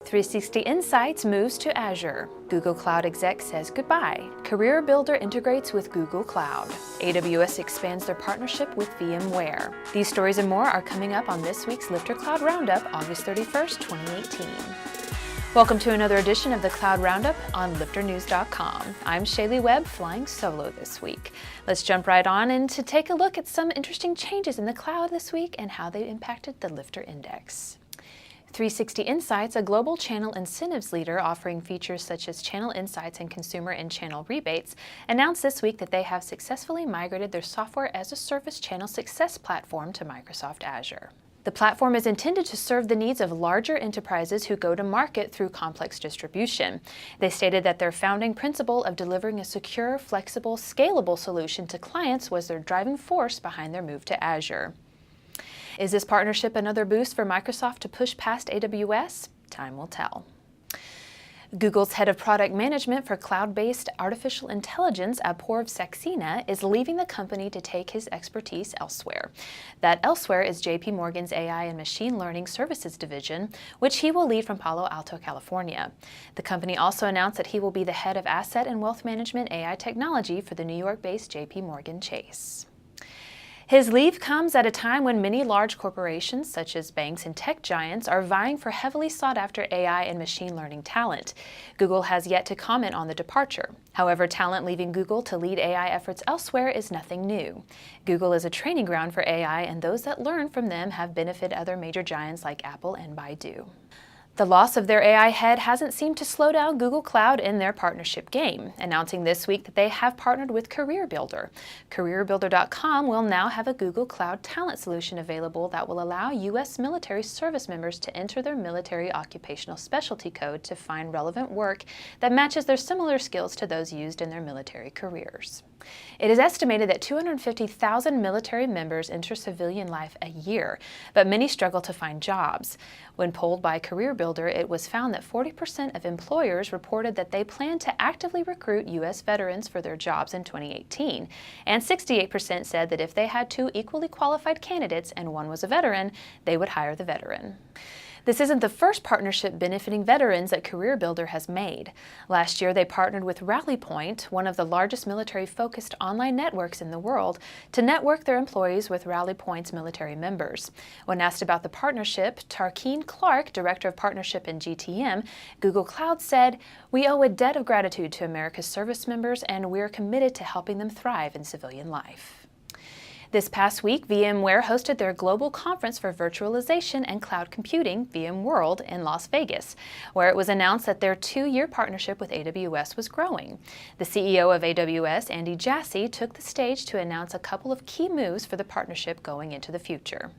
360 Insights moves to Azure. Google Cloud Exec says goodbye. CareerBuilder integrates with Google Cloud. AWS expands their partnership with VMware. These stories and more are coming up on this week's Lifter Cloud Roundup, August 31st, 2018. Welcome to another edition of the Cloud Roundup on lifternews.com. I'm Shaylee Webb, flying solo this week. Let's jump right on and to take a look at some interesting changes in the cloud this week and how they impacted the Lifter Index. 360 Insights, a global channel incentives leader offering features such as channel insights and consumer and channel rebates, announced this week that they have successfully migrated their software as a service channel success platform to Microsoft Azure. The platform is intended to serve the needs of larger enterprises who go to market through complex distribution. They stated that their founding principle of delivering a secure, flexible, scalable solution to clients was their driving force behind their move to Azure. Is this partnership another boost for Microsoft to push past AWS? Time will tell. Google's head of product management for cloud-based artificial intelligence, Apoorv Saxena, is leaving the company to take his expertise elsewhere. That elsewhere is JP Morgan's AI and Machine Learning Services division, which he will lead from Palo Alto, California. The company also announced that he will be the head of asset and wealth management AI technology for the New York-based JP Morgan Chase. His leave comes at a time when many large corporations, such as banks and tech giants, are vying for heavily sought-after AI and machine learning talent. Google has yet to comment on the departure. However, talent leaving Google to lead AI efforts elsewhere is nothing new. Google is a training ground for AI, and those that learn from them have benefited other major giants like Apple and Baidu. The loss of their AI head hasn't seemed to slow down Google Cloud in their partnership game, announcing this week that they have partnered with CareerBuilder. CareerBuilder.com will now have a Google Cloud talent solution available that will allow U.S. military service members to enter their military occupational specialty code to find relevant work that matches their similar skills to those used in their military careers. It is estimated that 250,000 military members enter civilian life a year, but many struggle to find jobs. When polled by CareerBuilder, it was found that 40% of employers reported that they plan to actively recruit U.S. veterans for their jobs in 2018, and 68% said that if they had two equally qualified candidates and one was a veteran, they would hire the veteran. This isn't the first partnership benefiting veterans that CareerBuilder has made. Last year, they partnered with RallyPoint, one of the largest military-focused online networks in the world, to network their employees with RallyPoint's military members. When asked about the partnership, Tarkeen Clark, Director of Partnership in GTM, Google Cloud said, "We owe a debt of gratitude to America's service members, and we're committed to helping them thrive in civilian life." This past week, VMware hosted their global conference for virtualization and cloud computing, VMworld, in Las Vegas, where it was announced that their two-year partnership with AWS was growing. The CEO of AWS, Andy Jassy, took the stage to announce a couple of key moves for the partnership going into the future.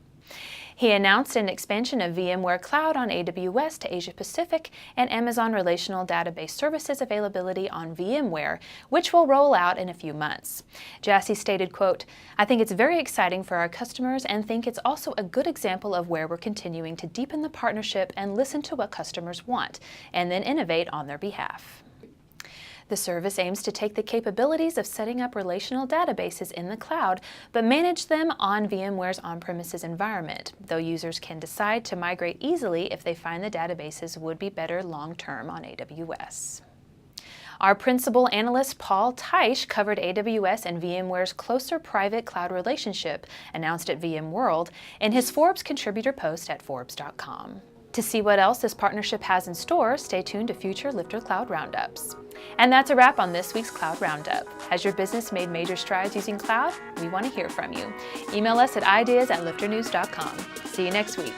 He announced an expansion of VMware Cloud on AWS to Asia Pacific and Amazon Relational Database Services availability on VMware, which will roll out in a few months. Jassy stated, quote, "I think it's very exciting for our customers and think it's also a good example of where we're continuing to deepen the partnership and listen to what customers want, and then innovate on their behalf." The service aims to take the capabilities of setting up relational databases in the cloud, but manage them on VMware's on-premises environment, though users can decide to migrate easily if they find the databases would be better long-term on AWS. Our principal analyst, Paul Teisch, covered AWS and VMware's closer private cloud relationship, announced at VMworld, in his Forbes contributor post at Forbes.com. To see what else this partnership has in store, stay tuned to future Lifter Cloud Roundups. And that's a wrap on this week's Cloud Roundup. Has your business made major strides using cloud? We want to hear from you. Email us at ideas@lifternews.com. See you next week.